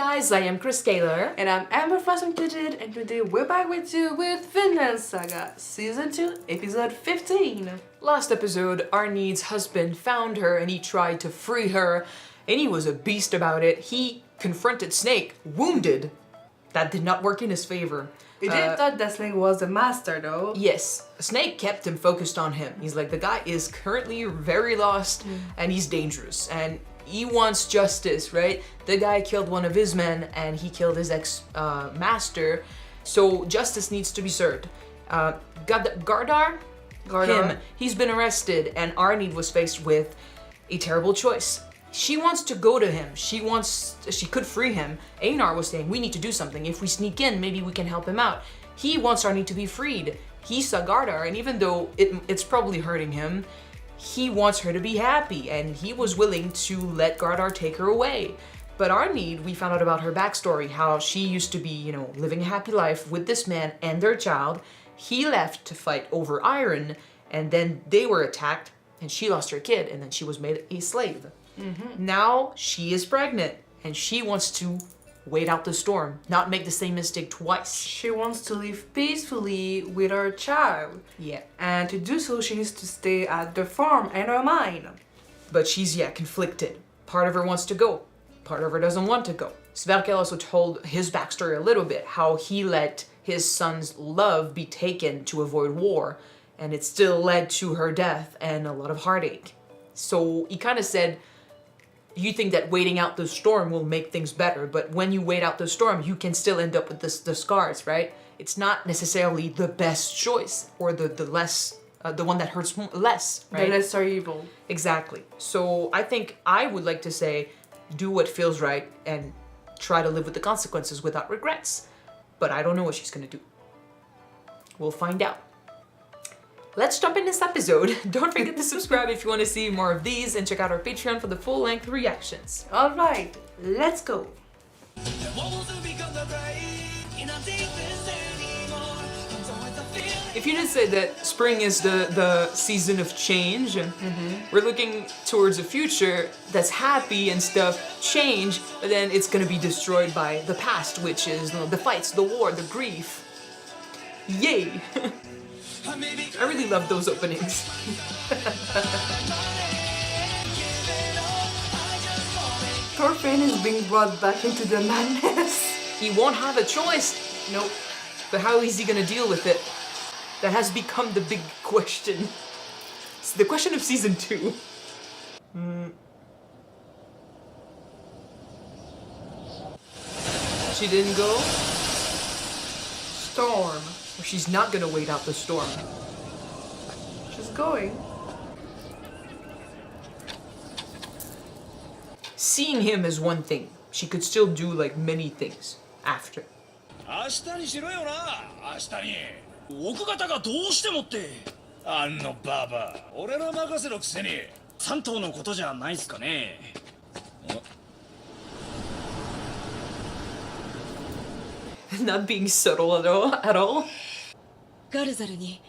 guys, I am Chris Taylor. And I'm Amber from Kyuujin, and today we're back with you with Vinland Saga, Season 2, Episode 15. Last episode, Arnheid's husband found her and he tried to free her, and he was a beast about it. He confronted Snake, wounded. That did not work in his favor. He did thought that Snake was the master though. Yes, Snake kept him focused on him. He's like, the guy is currently very lost and he's dangerous and he wants justice, right? The guy killed one of his men and he killed his ex-master, so justice needs to be served. Gardar, him, he's been arrested and Arnheid was faced with a terrible choice. She wants to go to him. She could free him. Einar was saying, we need to do something. If we sneak in, maybe we can help him out. He wants Arnheid to be freed. He saw Gardar, and even though it's probably hurting him, he wants her to be happy, and he was willing to let Gardar take her away. But Arnheid, we found out about her backstory, how she used to be, living a happy life with this man and their child. He left to fight over iron, and then they were attacked, and she lost her kid, and then she was made a slave. Now she is pregnant and she wants to wait out the storm, not make the same mistake twice. She wants to live peacefully with her child. Yeah. And to do so, she needs to stay at the farm and her mine. But she's, conflicted. Part of her wants to go. Part of her doesn't want to go. Sverker also told his backstory a little bit, how he let his son's love be taken to avoid war, and it still led to her death and a lot of heartache. So he kind of said, you think that waiting out the storm will make things better, but when you wait out the storm, you can still end up with the scars, right? It's not necessarily the best choice or the less, the one that hurts less, right? The lesser evil. Exactly. So I think I would like to say, do what feels right and try to live with the consequences without regrets. But I don't know what she's gonna do. We'll find out. Let's jump in this episode. Don't forget to subscribe if you want to see more of these and check out our Patreon for the full-length reactions. Alright, let's go. If you did say that spring is the season of change, we're looking towards a future that's happy and stuff change, but then it's gonna be destroyed by the past, which is the fights, the war, the grief. Yay! I really love those openings. Thorfinn is being brought back into the madness. He won't have a choice. Nope. But how is he gonna deal with it? That has become the big question. It's the question of season 2. She didn't go? Storm. Or she's not gonna wait out the storm. She's going. Seeing him is one thing. She could still do many things after. 明日にしろよな、明日に。奥方がどうしてもって。あのババア、俺ら任せのくせに。三頭のことじゃないっすかね。Not being subtle at all. ガルザルに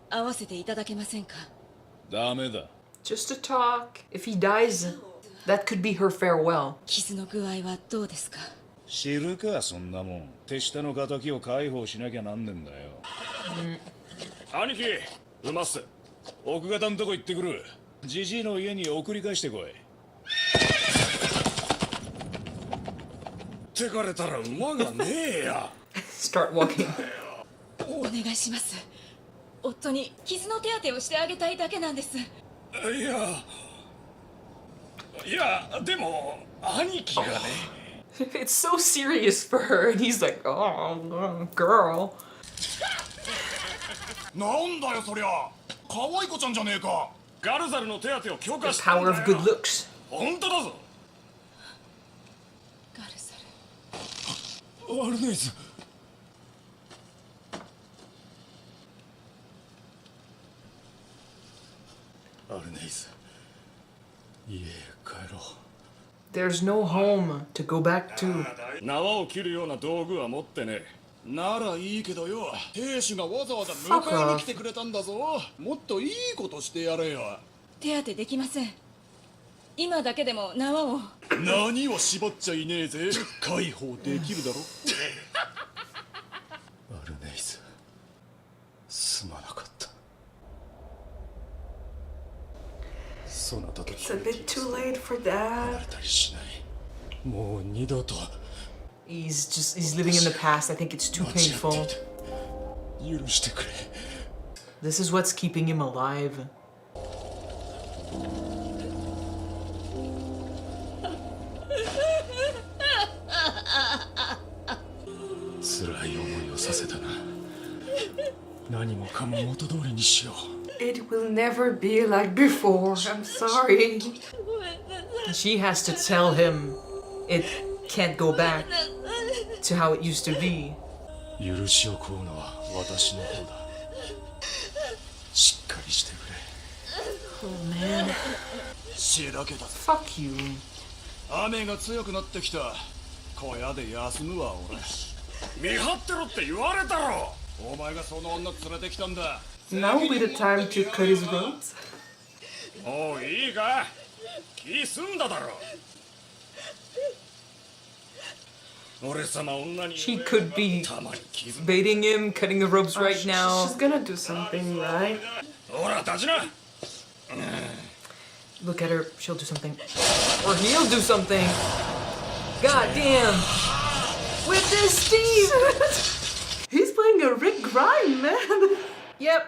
会わせていただけませんか？ダメだ。Just to talk. If he dies, that could be her farewell. 傷の具合はどうですか？知るかそんなもん。手下の敵を解放しなきゃなんねんだよ。兄貴、うまっす。奥方のとこ行ってくる。じじいの家に送り返してこい。てかれたら馬がねえや。Start walking. お願いします。夫に傷の手当てをしてあげたいだけなんです。いや、でも兄貴がね。It's so serious for her, and he's like, oh, girl. なんだよそりゃ。可愛い子ちゃんじゃねえか。ガルザルの手当てを強化 The したんだ power よ。 of good looks. 本当だぞ。ガルザル。アルネイズ。アルネイズ。家へ帰ろう。There's no home to go back to. 縄を切るような道具は持ってね。ならいいけどよ。兵士がわざわざ迎えに来てくれたんだぞ。もっといいことしてやれよ。手当てできません。今だけでも縄を。何を絞っちゃいねえぜ。解放できるだろ。アルネイズ、すまなかった。そなたと It's a bit too late for that. 離れたりしない。もう二度と He's living in the past. I think it's too 間違 painful. っていて許してくれ。 This is what's keeping him alive. 辛い思いをさせたな。何もかも元通りにしよう。 It will never be like before. I'm sorry. She has to tell him it can't go back to how it used to be. 許しを請うのは私の方だ。しっかりしてくれ。 Oh man. しらけた。 Fuck you. 雨が強くなってきた。小屋で休むわ俺。見張ってろって言われたろ。お前がその女連れてきたんだ。 Now will be the time to cut his ropes. もういいか。気済んだだろ。俺様女に She could be たまに傷。 baiting him, cutting the ropes right now. She's gonna do something, right? ほら立ちな。 Look at her. She'll do something. Or he'll do something. God damn. With this Steve. He's playing a Rick Grimes, man. Yep.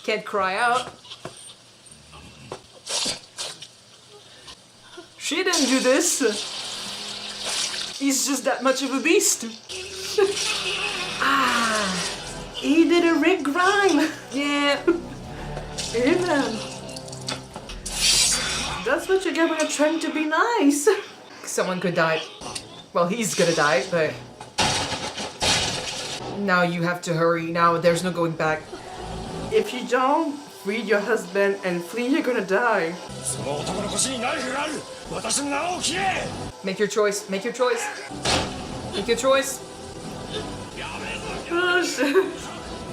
Can't cry out. She didn't do this. He's just that much of a beast. He did a Rick Grimes. Yeah. Amen. That's what you get when you're trying to be nice. Someone could die. Well, he's gonna die, but now you have to hurry. Now there's no going back. If you don't free your husband and flee, you're gonna die. その男の腰にナイフがある。私の縄を切れ。 Make your choice. Make your choice. Make your choice. Oh, shit.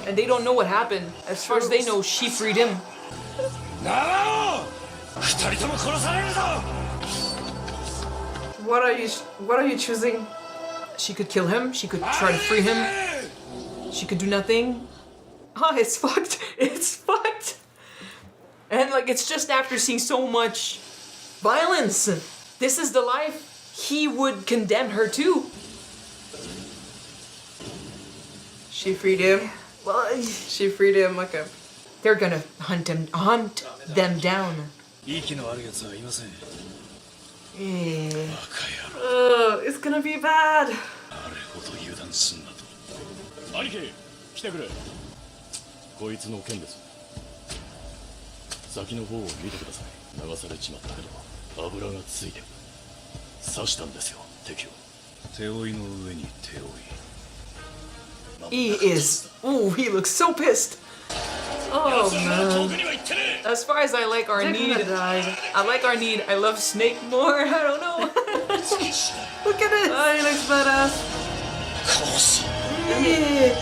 And they don't know what happened. As far as they know, she freed him. 縄を。二人とも殺されるぞ。 What are you choosing? She could kill him. She could try to free him. She could do nothing. Oh, it's fucked. It's fucked. And like, it's just after seeing so much violence. This is the life he would condemn her to. She freed him. Well, She freed him. Okay. they're gonna hunt them down. 息のあるやつはいません。 Eh. バカ野郎。 It's gonna be bad. あれほど油断すんなと。兄貴、来てくれ。こいつの件です。先の方を見てください。流されちまったけど、油がついてる。刺したんですよ、敵を。手負いの上に手負い。 He is. Ooh, he looks so pissed. Oh man. As far as I like They're Arnheid, gonna die. I like Arnheid. I love Snake more. I don't know. Look at it. Oh, he looks badass. Yeah.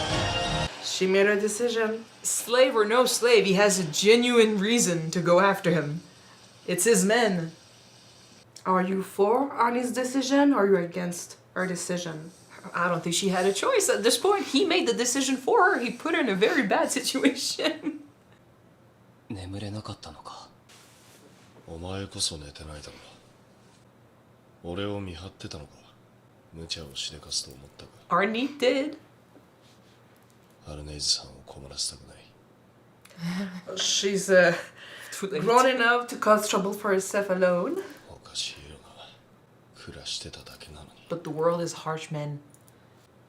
She made her decision. Slave or no slave, he has a genuine reason to go after him. It's his men. Are you for Arnie's decision or are you against her decision? I don't think she had a choice at this point. He made the decision for her. He put her in a very bad situation. 眠れなかったのか。お前こそ寝てないだろう。俺を見張ってたのか。無茶をしでかすと思ったか。 Arnheid did. アルネイズさんを困らせたくない。 She's Too late. grown enough to cause trouble for herself alone. おかしいよな。暮らしてただけなのに。 But the world is harsh, men.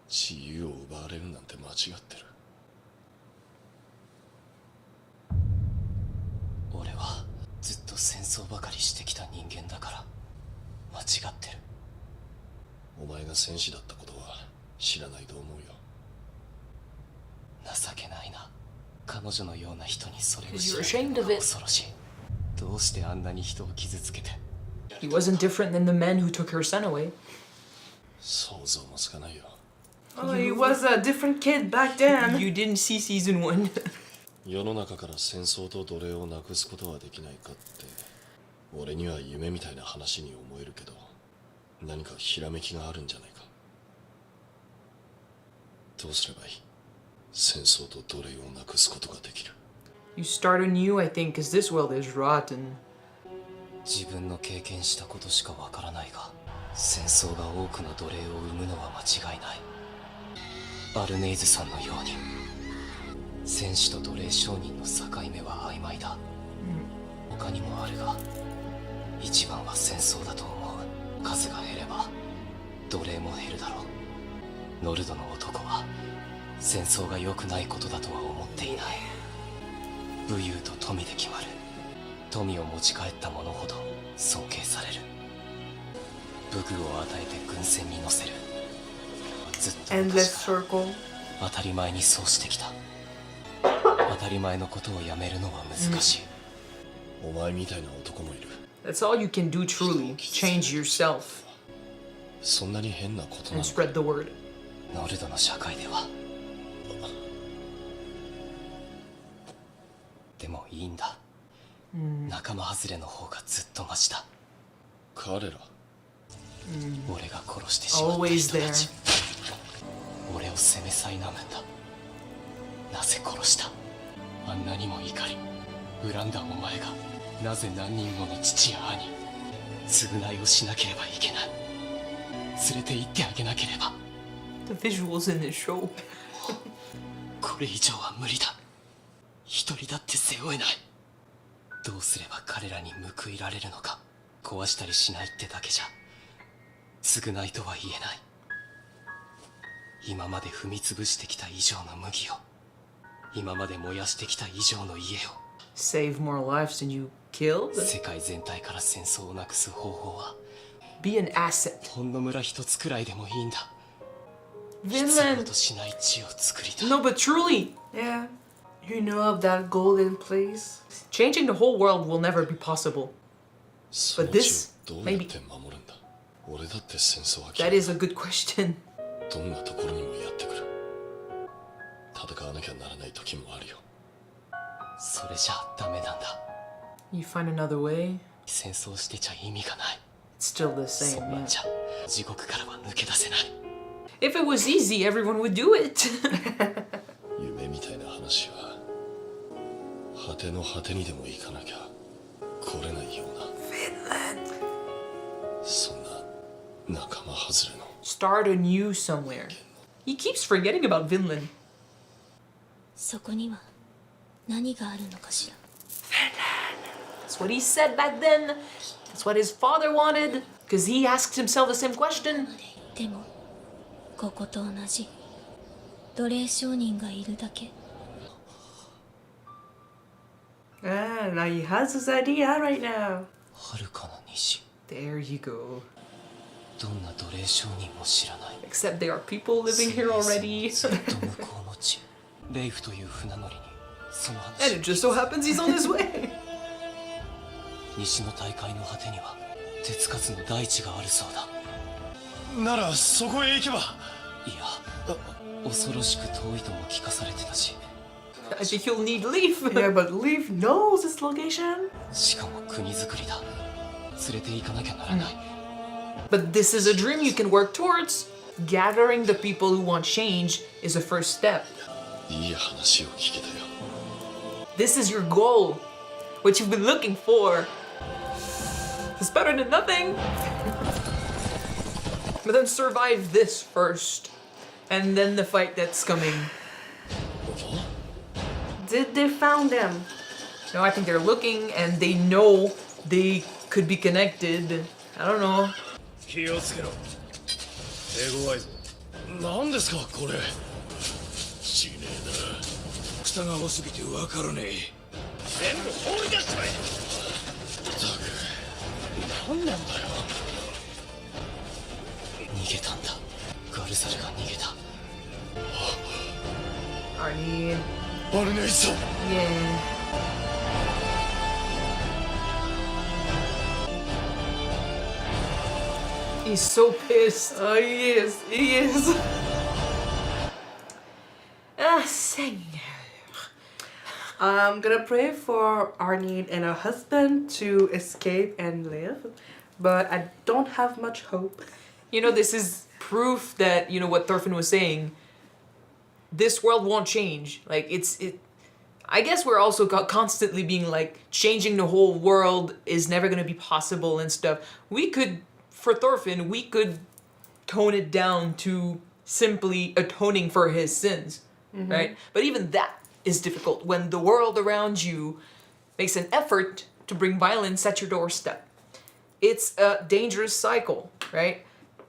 自由を奪われるなんて間違ってる。俺はずっと戦争ばかりしてきた人間だから間違ってる。お前が戦士だったことは知らないと思うよ。情けないな。彼女のような人にそれを You're 知ら ashamed れる of の it. が恐ろしい。どうしてあんなに人を傷つけて。 He wasn't different than the men who took her son away. 想像もつかないよ。 Oh, he was a different kid back then. You didn't see season 1. 世の中から戦争と奴隷をなくすことはできないかって、俺には夢みたいな話に思えるけど、何かひらめきがあるんじゃないか。どうすればいい？戦争と奴隷をなくすことができる。 You start anew, I think, because this world is rotten. 自分の経験したことしかわからないが、戦争が多くの奴隷を生むのは間違いない。アルネイズさんのように戦士と奴隷商人の境目は曖昧だ。他にもあるが、一番は戦争だと思う。数が減れば奴隷も減るだろう。ノルドの男は戦争が良くないことだとは思っていない。武勇と富で決まる。富を持ち帰った者ほど尊敬される。武具を与えて軍船に乗せる。ずっと Endless circle. 当たり前にそうしてきた。当たり前のことをやめるのは難しい。お前みたいな男もいる。 That's all you can do truly. Change yourself そんなに変なことな and のか。 spread the word. ノルドの社会では。でもいいんだ。仲間外れの方がずっとマシだ。彼ら俺が殺してしまった Always 人たち there. 俺を責め苛むんだ。なぜ殺した？あんなにも怒り恨んだお前がなぜ何人もの父や兄償いをしなければいけない。連れて行ってあげなければ。 The visuals in this show. これ以上は無理だ。一人だって背負えない。どうすれば彼らに報いられるのか。壊したりしないってだけじゃ償いとは言えない。今まで踏み潰してきた以上の麦を、今まで燃やしてきた以上の家を。 Save more lives than you killed. 世界全体から戦争をなくす方法は Be an asset. ほんの村一つくらいでもいいんだ。必 Vinland. 要としない地を作りたい。 No, but truly, Yeah. You know of that golden place? changing the whole world will never be possible. その But 地 this, をどうやって守るんだ。俺だって戦争は that is a good question. どんなところにもやってくる。戦わなきゃならない時もあるよ。それじゃダメなんだ。 You find another way, 戦争してちゃ意味がない。 it's still the そ same. んなん Yeah. じゃ地獄からは抜け出せない。 If it was easy, everyone would do it. 夢みたいな話は果ての果てにでも行かなきゃ来れないような。そんな仲間外れの。 Start anew somewhere. He keeps forgetting about Vinland. そこには何があるのかしら。 That's what he said back then. That's what his father wanted. Because he asked himself the same question. でもここと同じ奴隷商人がいるだけ。 Ah, now he has his idea right now. 遥かな西。 There you go. どんな奴隷商人も知らない。 Except there are people living here already. ずっと向こうの地。レイフという船乗りにその And 話 it just so happens he's on his way. 西の大海の果てには手つかずの大地があるそうだ。ならそこへ行けば。いや、恐ろしく遠いとも聞かされてたし、 I think he'll need Leaf. Yeah, but Leaf knows its location. しかも国づくりだ。連れて行かなきゃならない。 But this is a dream you can work towards. Gathering the people who want change is a first step. いい話を聞けたよ。 This is your goal. What you've been looking for. It's better than nothing. But then survive this first. And then the fight that's coming. Did they found them? No, I think they're looking and they know they could be connected. I don't know. 気をつけろ。手強いぞ。何ですかこれ。しねえな。草が多すぎてわからねえ。全部放り出しちまえ。何なんだよ。逃げたんだ。ガルザルが逃げた。 Arnheid. アルネイさん。 Yeah. He's so pissed. Oh, he is. He is. Ah, Seigneur. I'm gonna pray for Arnheid and her husband to escape and live, but I don't have much hope. You know, this is proof that, you know, what Thorfinn was saying, this world won't change. Like, I guess we're also constantly being like, changing the whole world is never gonna be possible and stuff. For Thorfinn, we could tone it down to simply atoning for his sins, right? But even that is difficult when the world around you makes an effort to bring violence at your doorstep. It's a dangerous cycle, right?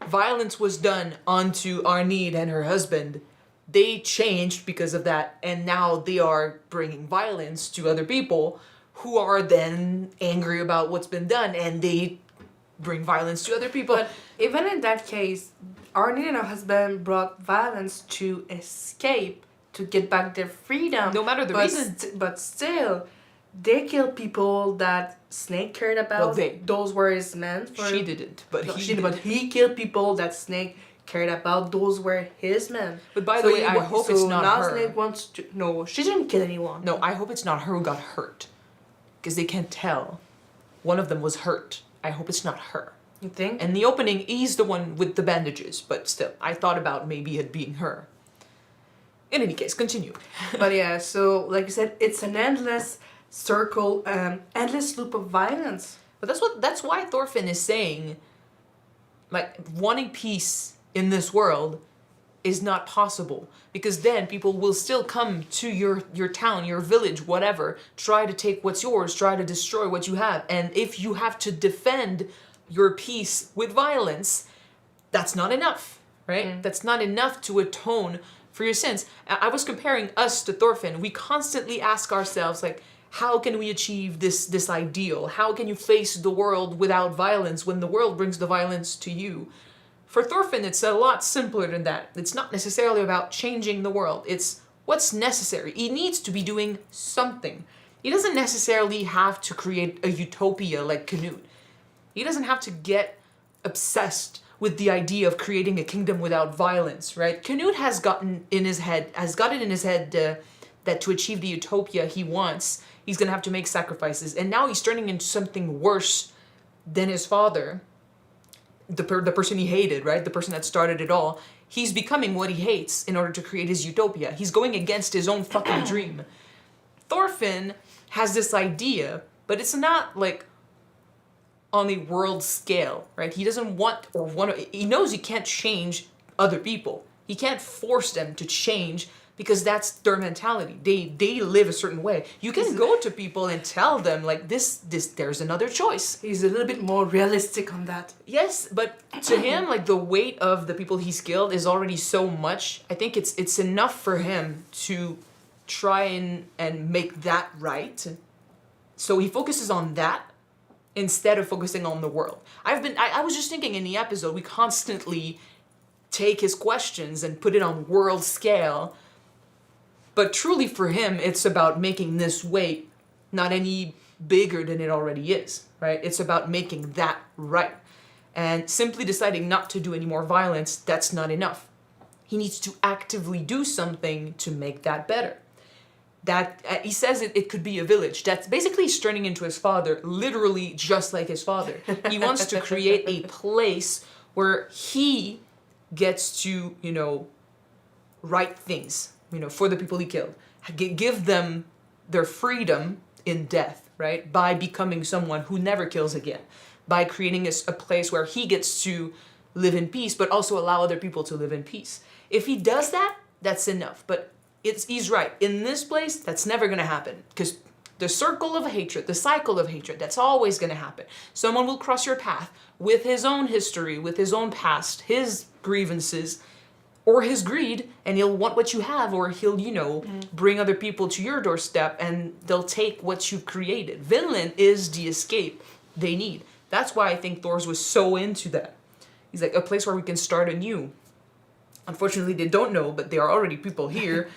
Violence was done onto Arnheid and her husband. They changed because of that, and now they are bringing violence to other people who are then angry about what's been done, and they bring violence to other people. But even in that case, Arnheid and her husband brought violence to escape, to get back their freedom. No matter the reason. But still, they killed people that Snake cared about. Well, those were his men. She didn't, but No, he she did, did. but he killed people that Snake cared about. Those were his men. But by the way, I hope it's not now her. Snake wants to. No, she didn't kill anyone. No, I hope it's not her who got hurt. Because they can't tell. One of them was hurt. I hope it's not her. You think? And the opening, he's the one with the bandages, but still, I thought about maybe it being her. In any case, continue. But yeah, so like you said, it's an endless circle, endless loop of violence. But that's why Thorfinn is saying, like, wanting peace in this world is not possible. Because then people will still come to your town, your village, whatever, try to take what's yours, try to destroy what you have. And if you have to defend your peace with violence, that's not enough, right? That's not enough to atone for your sins. I was comparing us to Thorfinn. We constantly ask ourselves, like, how can we achieve this ideal? How can you face the world without violence when the world brings the violence to you? For Thorfinn, it's a lot simpler than that. It's not necessarily about changing the world. It's what's necessary. He needs to be doing something. He doesn't necessarily have to create a utopia like Canute. He doesn't have to get obsessed with the idea of creating a kingdom without violence, right? Canute has got it in his head that to achieve the utopia he wants, he's gonna have to make sacrifices. And now he's turning into something worse than his father, the person he hated, right? The person that started it all. He's becoming what he hates in order to create his utopia. He's going against his own fucking dream. Thorfinn has this idea, but it's not like on a world scale, right? He doesn't he knows he can't change other people. He can't force them to change because that's their mentality. They live a certain way. You can go to people and tell them like this there's another choice. He's a little bit more realistic on that. Yes, but to him, like the weight of the people he's killed is already so much. I think it's enough for him to try and make that right. So he focuses on that instead of focusing on the world. I was just thinking in the episode, we constantly take his questions and put it on world scale. But truly for him, it's about making this weight not any bigger than it already is, right? It's about making that right. And simply deciding not to do any more violence, that's not enough. He needs to actively do something to make that better. That he says it could be a village. That's basically he's turning into his father, literally just like his father. He wants to create a place where he gets to, right things, for the people he killed. Give them their freedom in death, right? By becoming someone who never kills again. By creating a place where he gets to live in peace, but also allow other people to live in peace. If he does that, that's enough. But he's right. In this place, that's never going to happen. Because the circle of hatred, the cycle of hatred, that's always going to happen. Someone will cross your path with his own history, with his own past, his grievances, or his greed, and he'll want what you have, or he'll, bring other people to your doorstep, and they'll take what you've created. Vinland is the escape they need. That's why I think Thors was so into that. He's like, a place where we can start anew. Unfortunately, they don't know, but there are already people here.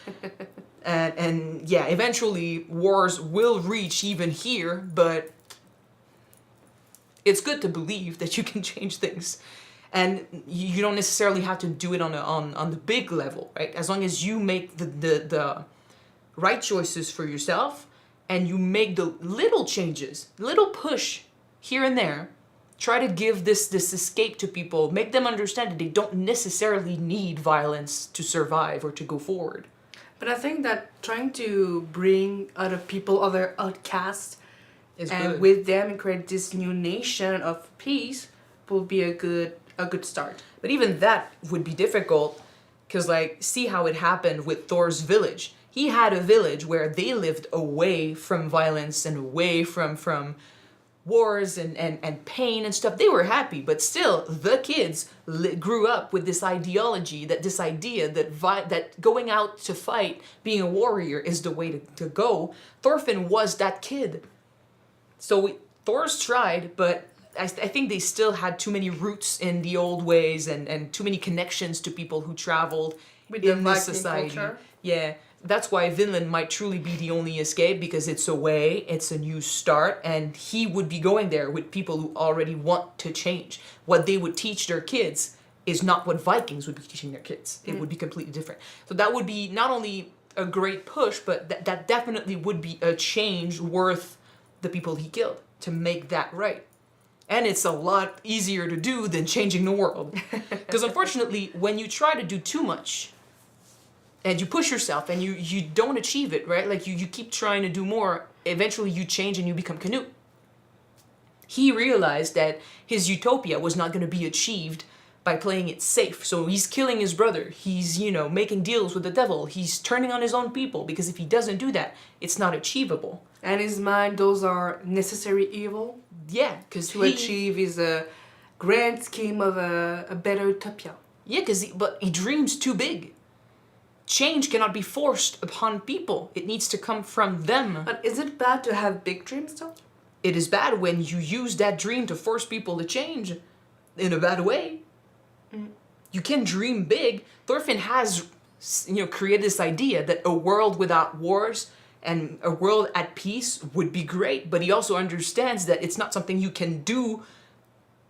and yeah, eventually wars will reach even here, but it's good to believe that you can change things. And you don't necessarily have to do it on the big level, right? As long as you make the right choices for yourself, and you make the little changes, little push here and there, try to give this escape to people, make them understand that they don't necessarily need violence to survive or to go forward. But I think that trying to bring other people, other outcasts, and with them and create this new nation of peace will be a good start. But even that would be difficult, because like, see how it happened with Thor's village. He had a village where they lived away from violence and away from wars and pain and stuff. They were happy, but still the kids grew up with this ideology, this idea that going out to fight, being a warrior is the way to go. Thorfinn was that kid. So Thor's tried, but I think they still had too many roots in the old ways and too many connections to people who traveled With in the this Viking society. culture. Yeah, that's why Vinland might truly be the only escape, because it's a way, it's a new start, and he would be going there with people who already want to change. What they would teach their kids is not what Vikings would be teaching their kids. It would be completely different. So that would be not only a great push, but that definitely would be a change worth the people he killed to make that right. And it's a lot easier to do than changing the world. Because unfortunately, when you try to do too much, and you push yourself and you don't achieve it, right? Like you keep trying to do more, eventually you change and you become Canute. He realized that his utopia was not going to be achieved by playing it safe. So he's killing his brother. He's, making deals with the devil. He's turning on his own people, because if he doesn't do that, it's not achievable. And his mind, those are necessary evil. Yeah, because to achieve his grand scheme of a better utopia. Yeah, but he dreams too big. Change cannot be forced upon people. It needs to come from them. But is it bad to have big dreams, though? It is bad when you use that dream to force people to change in a bad way. You can dream big. Thorfinn has, created this idea that a world without wars and a world at peace would be great, but he also understands that it's not something you can do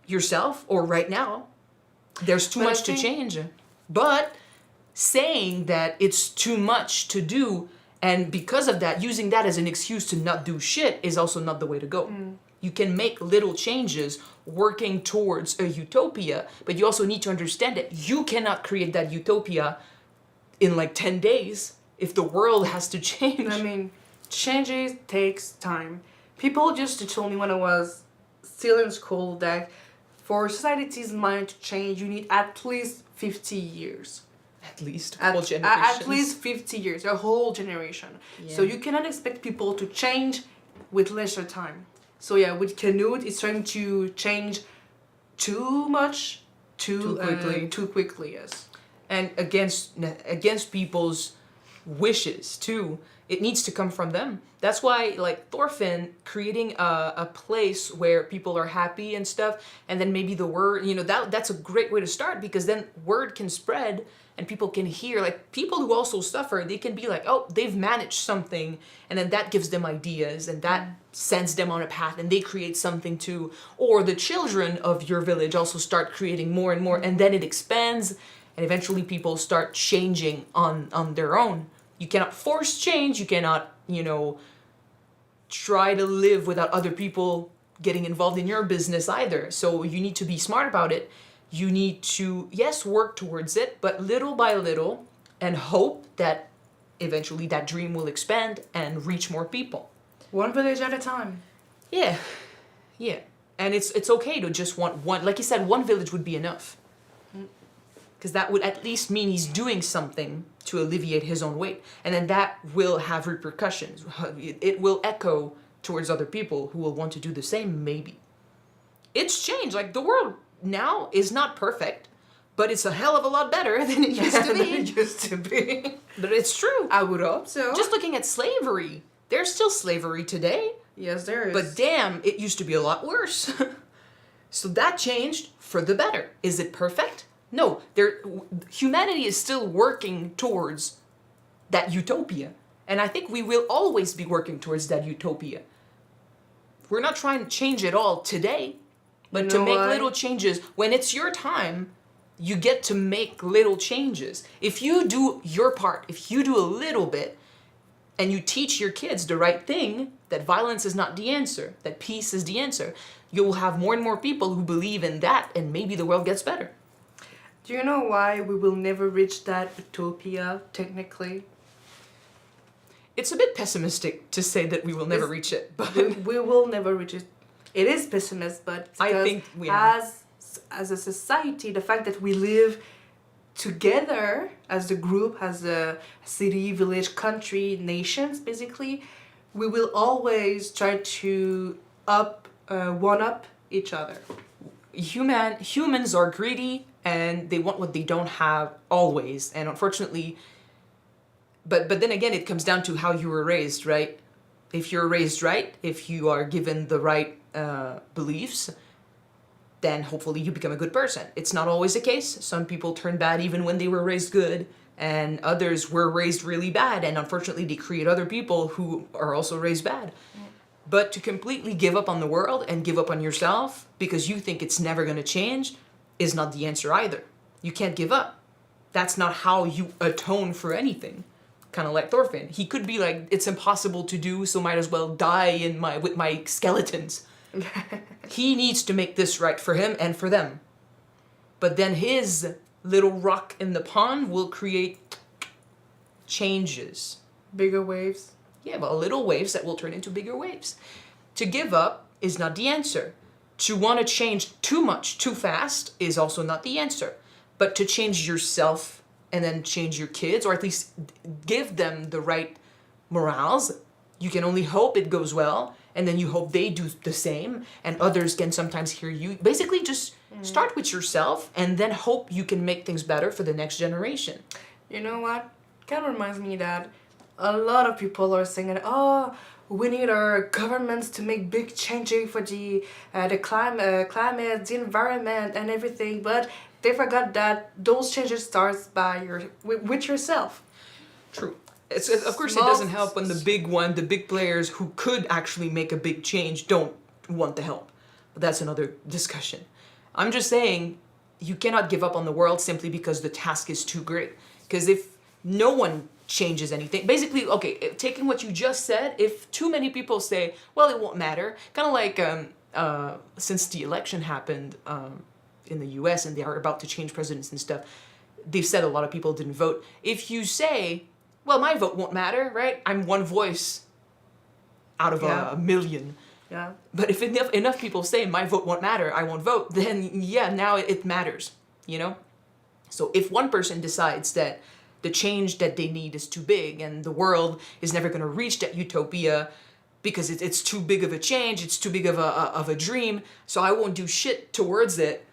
yourself or right now. There's too much to change. But saying that it's too much to do, and because of that, using that as an excuse to not do shit is also not the way to go. You can make little changes working towards a utopia, but you also need to understand that you cannot create that utopia in like 10 days. If the world has to change. I mean, changes takes time. People just told me when I was still in school that for society's mind to change, you need at least 50 years. At least at least 50 years, a whole generation. Yeah. So you cannot expect people to change with lesser time. So yeah, with Canute, it's trying to change too much, too quickly, yes. And against people's wishes too. It needs to come from them. That's why, like, Thorfinn creating a place where people are happy and stuff, and then maybe the word, that's a great way to start, because then word can spread and people can hear. Like, people who also suffer, they can be like, oh, they've managed something, and then that gives them ideas, and that sends them on a path, and they create something too. Or the children of your village also start creating more and more, and then it expands, and eventually people start changing on their own. You cannot force change. You cannot, try to live without other people getting involved in your business either. So you need to be smart about it. You need to, yes, work towards it, but little by little, and hope that eventually that dream will expand and reach more people. One village at a time. Yeah. And it's okay to just want one. Like you said, one village would be enough. Because that would at least mean he's doing something to alleviate his own weight. And then that will have repercussions. It will echo towards other people who will want to do the same, maybe. It's changed. Like, the world now is not perfect, but it's a hell of a lot better than it used to be. But it's true. I would hope so. Just looking at slavery. There's still slavery today. Yes, there is. But damn, it used to be a lot worse. So that changed for the better. Is it perfect? No, humanity is still working towards that utopia. And I think we will always be working towards that utopia. We're not trying to change it all today, but to make little changes. When it's your time, you get to make little changes. If you do your part, if you do a little bit, and you teach your kids the right thing, that violence is not the answer, that peace is the answer, you will have more and more people who believe in that, and maybe the world gets better. Do you know why we will never reach that utopia, technically? It's a bit pessimistic to say that we will never reach it, but We will never reach it. It is pessimist, but I think we are. as a society, the fact that we live together as a group, as a city, village, country, nations, basically, we will always try to one-up each other. Humans are greedy, and they want what they don't have always, and unfortunately, but then again, it comes down to how you were raised, right? If you're raised right, if you are given the right beliefs, then hopefully you become a good person. It's not always the case. Some people turn bad even when they were raised good, and others were raised really bad, and unfortunately they create other people who are also raised bad. But to completely give up on the world and give up on yourself because you think it's never going to change is not the answer either. You can't give up. That's not how you atone for anything. Kind of like Thorfinn. He could be like, it's impossible to do, so might as well die with my skeletons. He needs to make this right for him and for them. But then his little rock in the pond will create changes. Bigger waves. Yeah, well, little waves that will turn into bigger waves. To give up is not the answer. To want to change too much, too fast is also not the answer. But to change yourself and then change your kids, or at least give them the right morals, you can only hope it goes well, and then you hope they do the same, and others can sometimes hear you. Basically, just start with yourself, and then hope you can make things better for the next generation. You know what? Kind of reminds me that a lot of people are saying that, oh, we need our governments to make big changes for the climate, the environment, and everything. But they forgot that those changes starts with yourself. True. Of course, it doesn't help when the big players who could actually make a big change don't want the help. But that's another discussion. I'm just saying, you cannot give up on the world simply because the task is too great. Because if no one changes anything, basically, okay, taking what you just said, if too many people say, well, it won't matter, kind of like since the election happened in the US and they are about to change presidents and stuff, they've said a lot of people didn't vote. If you say, well, my vote won't matter, right? I'm one voice out of a million. Yeah. But if enough people say my vote won't matter, I won't vote, then yeah, now it matters, you know? So if one person decides that the change that they need is too big and the world is never going to reach that utopia because it's too big of a change, it's too big of a dream, so I won't do shit towards it,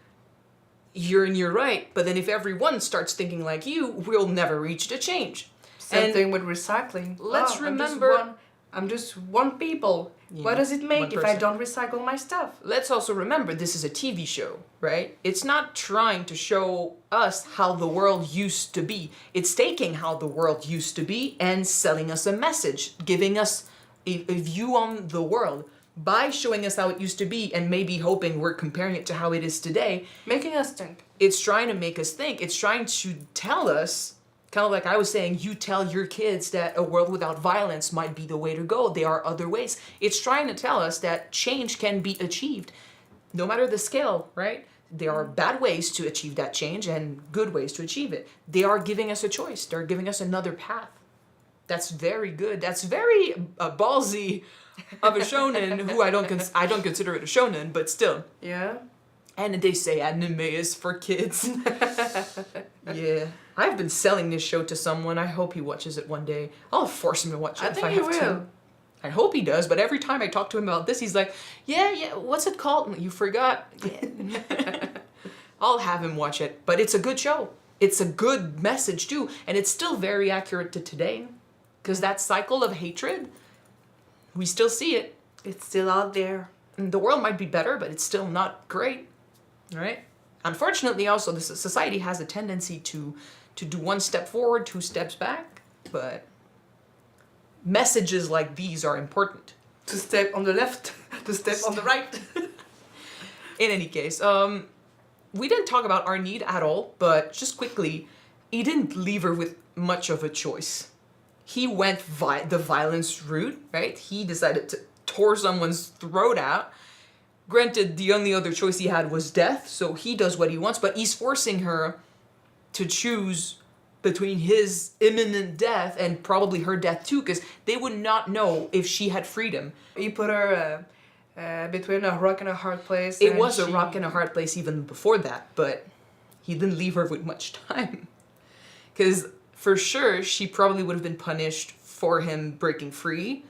you're right. But then if everyone starts thinking like you, we'll never reach the change. Same thing with recycling. Let's remember... I'm just one people. Yeah, what does it make if I person. don't recycle my stuff? Let's also remember this is a TV show, right? It's not trying to show us how the world used to be. It's taking how the world used to be and selling us a message, giving us a view on the world by showing us how it used to be and maybe hoping we're comparing it to how it is today. Making us think. It's trying to make us think. It's trying to tell us, kind of like I was saying, you tell your kids that a world without violence might be the way to go. There are other ways. It's trying to tell us that change can be achieved, no matter the scale, right? There are bad ways to achieve that change and good ways to achieve it. They are giving us a choice. They're giving us another path. That's very good. That's very ballsy of a shonen, who I don't consider it a shonen, but still. Yeah. And they say anime is for kids. Yeah. I've been selling this show to someone. I hope he watches it one day. I'll force him to watch it if I have to. I hope he does, but every time I talk to him about this, he's like, yeah, what's it called? You forgot. Yeah. I'll have him watch it, but it's a good show. It's a good message too, and it's still very accurate to today. Because that cycle of hatred, we still see it. It's still out there. And the world might be better, but it's still not great. All right? Unfortunately, also, the society has a tendency to do one step forward, 2 steps back, but messages like these are important. To step on the left, to step on the right. In any case, we didn't talk about Arnheid at all, but just quickly, he didn't leave her with much of a choice. he went the violence route, right? He decided to tore someone's throat out. Granted, the only other choice he had was death, so he does what he wants, but he's forcing her to choose between his imminent death and probably her death too, because they would not know if she had freedom. He put her between a rock and a hard place. It was a rock and a hard place even before that, but he didn't leave her with much time. Because for sure, she probably would have been punished for him breaking free.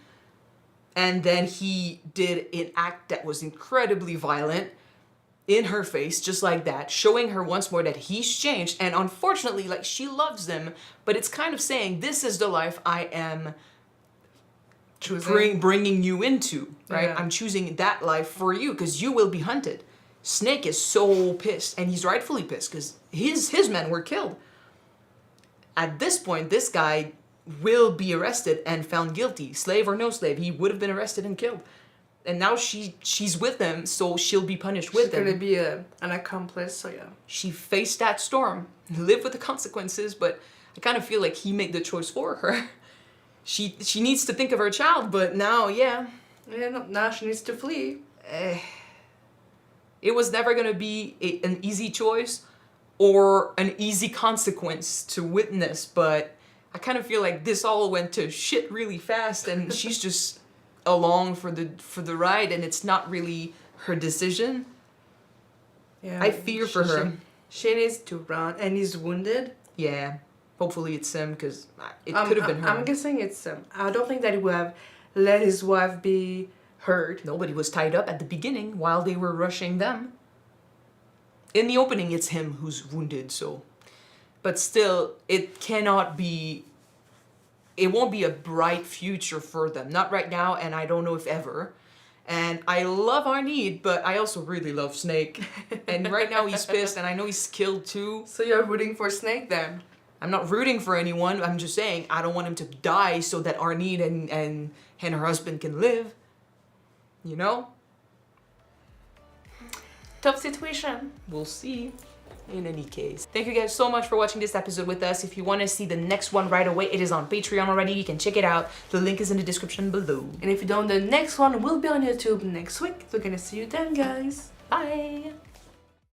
And then he did an act that was incredibly violent in her face, just like that, showing her once more that he's changed. And unfortunately, like, she loves him, but it's kind of saying, this is the life I am bringing you into, right? Yeah. I'm choosing that life for you because you will be hunted. Snake is so pissed, and he's rightfully pissed because his men were killed. At this point, this guy will be arrested and found guilty, slave or no slave. He would have been arrested and killed. And now she's with him, so she'll be punished with him. She's gonna be an accomplice, so yeah. She faced that storm, lived with the consequences, but I kind of feel like he made the choice for her. She needs to think of her child, but now, yeah. Yeah, no, now she needs to flee. It was never gonna be an easy choice or an easy consequence to witness, but I kind of feel like this all went to shit really fast, and she's just along for the ride, and it's not really her decision. Yeah, I fear for her. She needs to run, and he's wounded. Yeah, hopefully it's him, because it could have been her. I'm guessing it's him. I don't think that he would have let his wife be hurt. Nobody was tied up at the beginning while they were rushing them. In the opening, it's him who's wounded, so. But still, it cannot be. It won't be a bright future for them. Not right now, and I don't know if ever. And I love Arnheid, but I also really love Snake. And right now he's pissed, and I know he's killed too. So you're rooting for Snake then? I'm not rooting for anyone. I'm just saying I don't want him to die so that Arnheid and her husband can live. You know? Tough situation. We'll see. In any case, thank you guys so much for watching this episode with us. If you want to see the next one right away, it is on Patreon already. You can check it out. The link is in the description below. And if you don't, the next one will be on YouTube next week. We're gonna see you then, guys. Bye.